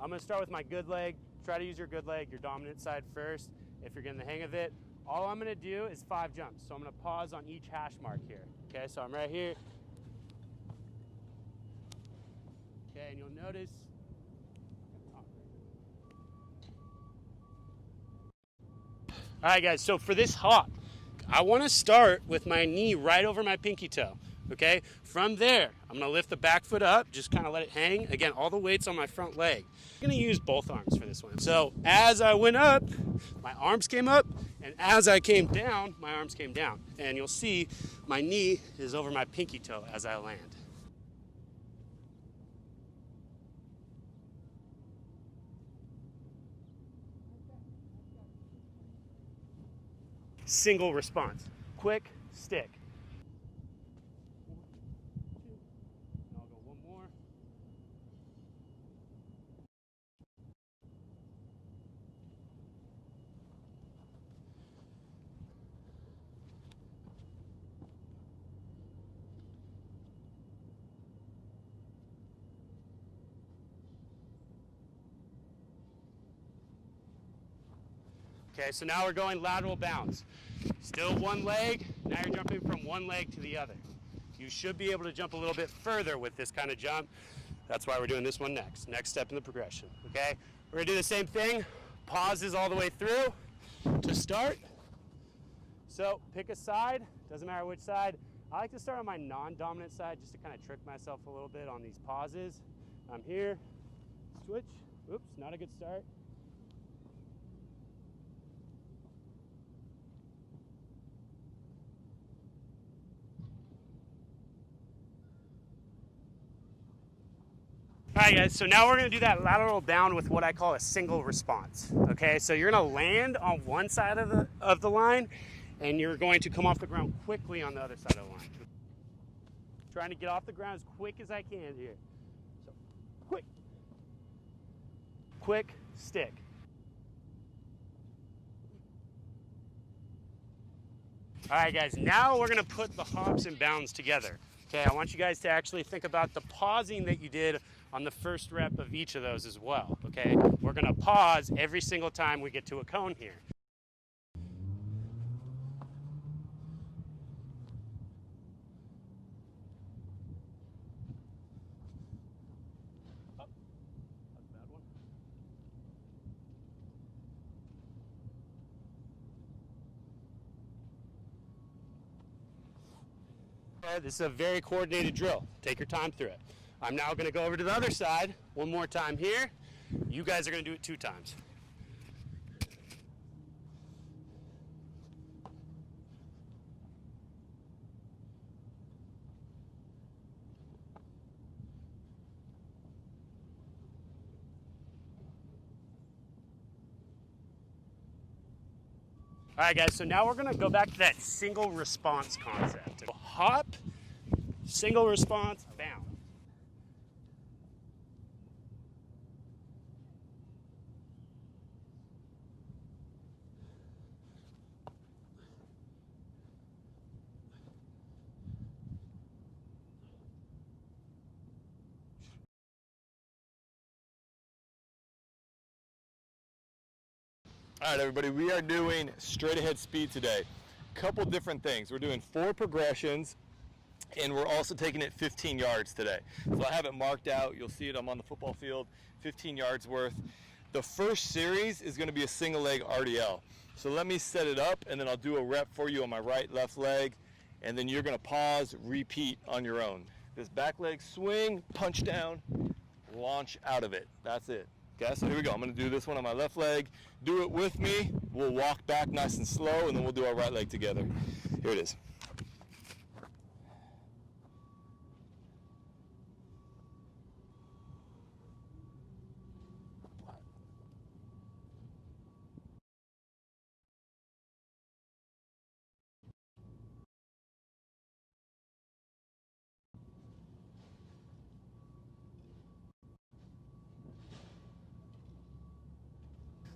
I'm gonna start with my good leg. Try to use your good leg, your dominant side first, if you're getting the hang of it. All I'm gonna do is 5 jumps. So I'm gonna pause on each hash mark here. Okay, so I'm right here. Okay, and you'll notice. All right, guys, so for this hop, I wanna start with my knee right over my pinky toe. Okay, from there, I'm gonna lift the back foot up, just kind of let it hang. Again, all the weight's on my front leg. I'm gonna use both arms for this one. So as I went up, my arms came up, and as I came down, my arms came down. And you'll see my knee is over my pinky toe as I land. Single response, quick, stick. Okay, so now we're going lateral bounce. Still one leg, now you're jumping from one leg to the other. You should be able to jump a little bit further with this kind of jump. That's why we're doing this one next. Next step in the progression, okay? We're gonna do the same thing. Pauses all the way through to start. So pick a side, doesn't matter which side. I like to start on my non-dominant side just to kind of trick myself a little bit on these pauses. I'm here, switch, oops, not a good start. All right, guys, so now we're gonna do that lateral bound with what I call a single response, okay? So you're gonna land on one side of the line, and you're going to come off the ground quickly on the other side of the line. Trying to get off the ground as quick as I can here. So, quick. Quick, stick. All right, guys, now we're gonna put the hops and bounds together. Okay, I want you guys to actually think about the pausing that you did on the first rep of each of those as well, okay? We're gonna pause every single time we get to a cone here. Oh, that's a bad one. This is a very coordinated drill. Take your time through it. I'm now going to go over to the other side one more time here. You guys are going to do it 2 times. All right, guys, so now we're going to go back to that single response concept. Hop, single response, bound. All right, everybody, we are doing straight ahead speed today. Couple different things. We're doing 4 progressions, and we're also taking it 15 yards today. So I have it marked out. You'll see it. I'm on the football field, 15 yards worth. The first series is going to be a single leg RDL. So let me set it up, and then I'll do a rep for you on my right, left leg, and then you're going to pause, repeat on your own. This back leg swing, punch down, launch out of it. That's it. Okay, so here we go. I'm going to do this one on my left leg. Do it with me. We'll walk back nice and slow, and then we'll do our right leg together. Here it is.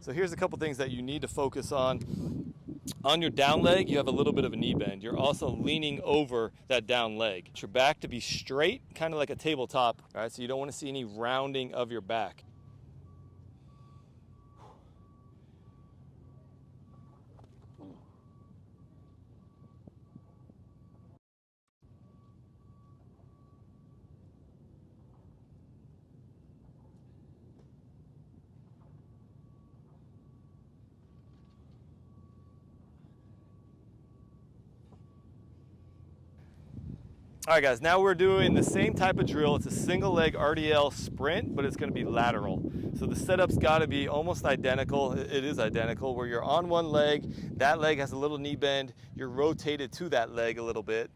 So here's a couple things that you need to focus on. On your down leg, you have a little bit of a knee bend. You're also leaning over that down leg. Your back to be straight, kind of like a tabletop, all right? So you don't want to see any rounding of your back. All right, guys, now we're doing the same type of drill. It's a single leg RDL sprint, but it's gonna be lateral. So the setup's gotta be almost identical. It is identical, where you're on one leg, that leg has a little knee bend, you're rotated to that leg a little bit.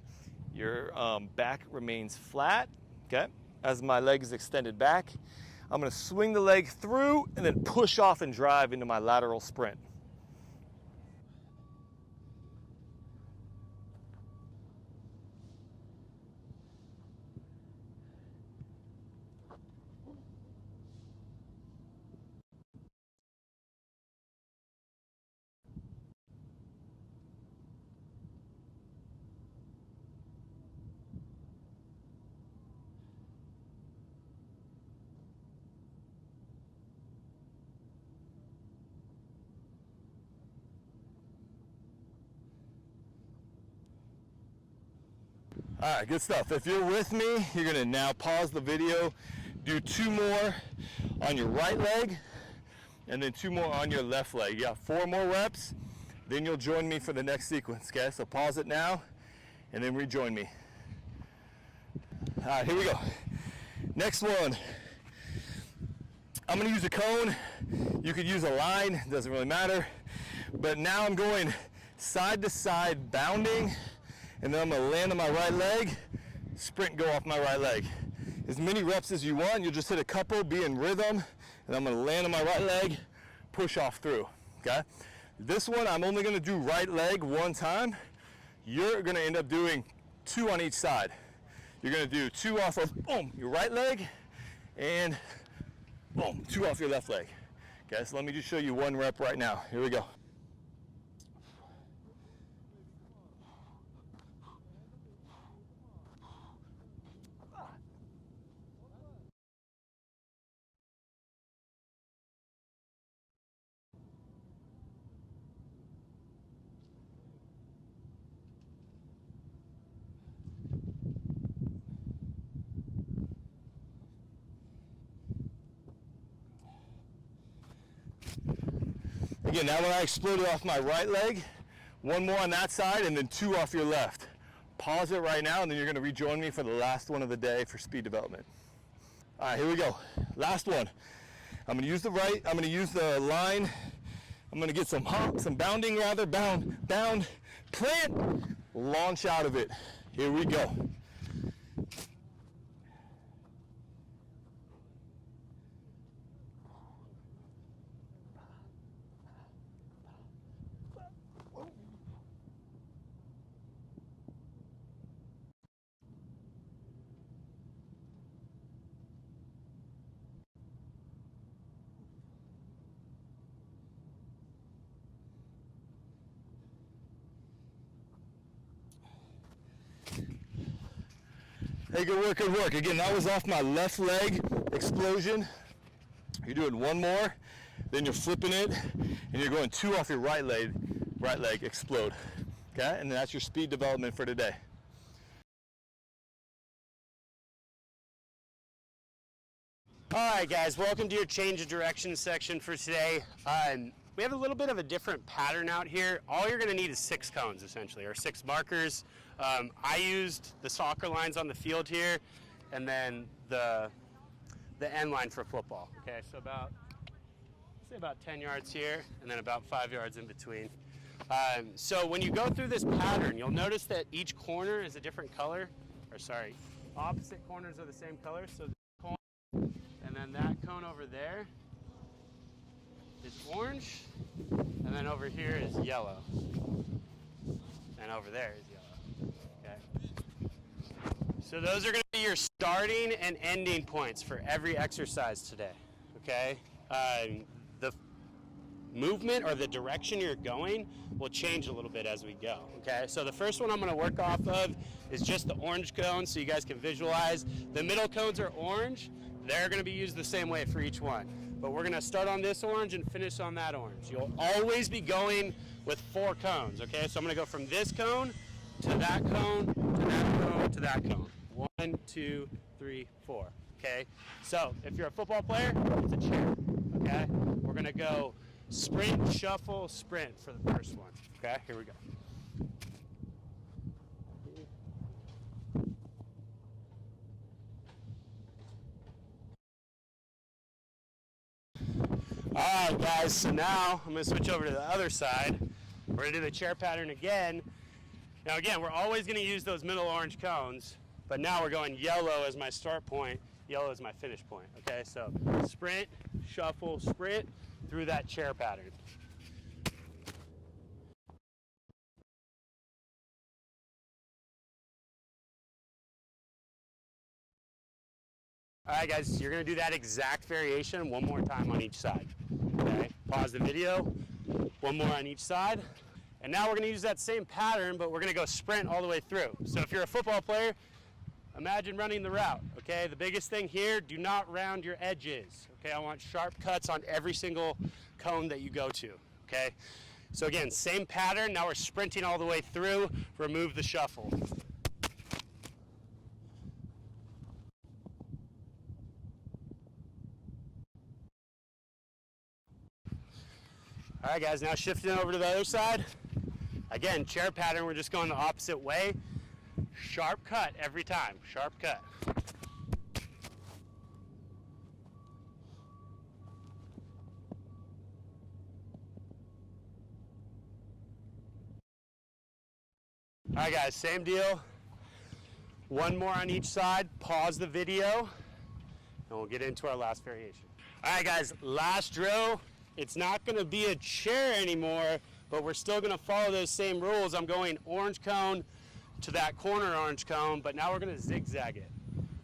Your back remains flat, okay? As my leg is extended back, I'm gonna swing the leg through and then push off and drive into my lateral sprint. All right, good stuff. If you're with me, you're gonna now pause the video, do 2 more on your right leg, and then 2 more on your left leg. You got 4 more reps, then you'll join me for the next sequence, okay? So pause it now, and then rejoin me. All right, here we go. Next one. I'm gonna use a cone. You could use a line, doesn't really matter. But now I'm going side to side bounding, and then I'm gonna land on my right leg, sprint, go off my right leg. As many reps as you want, you'll just hit a couple, be in rhythm, and I'm gonna land on my right leg, push off through, okay? This one, I'm only gonna do right leg 1 time. You're gonna end up doing 2 on each side. You're gonna do 2 off of, boom, your right leg, and boom, 2 off your left leg. Okay, so let me just show you 1 rep right now. Here we go. Again, now when I exploded off my right leg, 1 more on that side, and then 2 off your left. Pause it right now, and then you're gonna rejoin me for the last one of the day for speed development. All right, here we go. Last one. I'm gonna use the line. I'm gonna get some hop, some bounding rather, bound, plant, launch out of it. Here we go. Hey, good work, good work. Again, that was off my left leg explosion. You're doing 1 more, then you're flipping it, and you're going 2 off your right leg explode. Okay, and that's your speed development for today. All right, guys, welcome to your change of direction section for today. We have a little bit of a different pattern out here. All you're gonna need is 6 cones, essentially, or 6 markers. I used the soccer lines on the field here, and then the end line for football. Okay, so say about 10 yards here, and then about 5 yards in between. So when you go through this pattern, you'll notice that each corner is a different color, or sorry, opposite corners are the same color. So this cone, and then that cone over there is orange, and then over here is yellow, and over there is yellow. Okay. So those are going to be your starting and ending points for every exercise today. Okay. The movement or the direction you're going will change a little bit as we go. Okay. So the first one I'm going to work off of is just the orange cone, so you guys can visualize. The middle cones are orange. They're going to be used the same way for each one. But we're going to start on this orange and finish on that orange. You'll always be going with 4 cones, okay? So I'm going to go from this cone to that cone to that cone to that cone. 1, 2, 3, 4, okay? So if you're a football player, it's a chair, okay? We're going to go sprint, shuffle, sprint for the first one, okay? Here we go. All right, guys, so now I'm gonna switch over to the other side. We're gonna do the chair pattern again. Now again, we're always gonna use those middle orange cones, but now we're going yellow as my start point, yellow as my finish point, okay? So sprint, shuffle, sprint through that chair pattern. All right, guys, you're gonna do that exact variation one more time on each side, okay? Pause the video, one more on each side. And now we're gonna use that same pattern, but we're gonna go sprint all the way through. So if you're a football player, imagine running the route, okay? The biggest thing here, do not round your edges, okay? I want sharp cuts on every single cone that you go to, okay? So again, same pattern, now we're sprinting all the way through, remove the shuffle. All right, guys, now shifting over to the other side. Again, chair pattern, we're just going the opposite way. Sharp cut every time, sharp cut. All right, guys, same deal. One more on each side, pause the video, and we'll get into our last variation. All right, guys, last drill. It's not gonna be a chair anymore, but we're still gonna follow those same rules. I'm going orange cone to that corner orange cone, but now we're gonna zigzag it,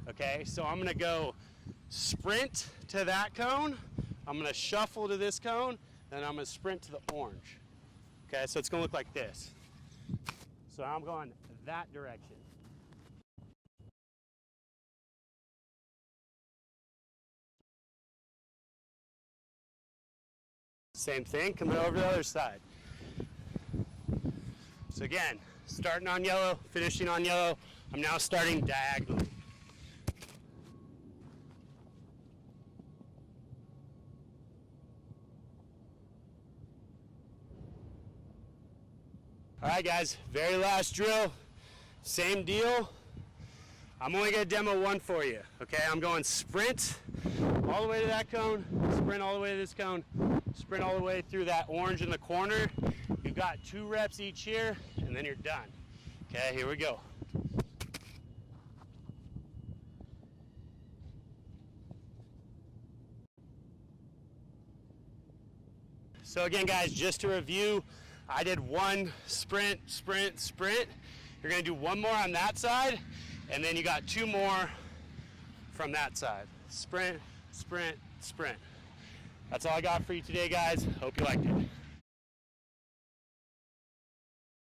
okay? So I'm gonna go sprint to that cone, I'm gonna shuffle to this cone, then I'm gonna sprint to the orange, okay? So it's gonna look like this. So I'm going that direction. Same thing, coming over to the other side. So again, starting on yellow, finishing on yellow. I'm now starting diagonally. All right, guys, very last drill, same deal. I'm only gonna demo one for you, okay? I'm going sprint all the way to that cone, sprint all the way to this cone, sprint all the way through that orange in the corner. You've got 2 reps each here, and then you're done. Okay, here we go. So again, guys, just to review, I did 1 sprint, sprint, sprint. You're gonna do 1 more on that side, and then you got 2 more from that side. Sprint, sprint, sprint. That's all I got for you today, guys. Hope you liked it.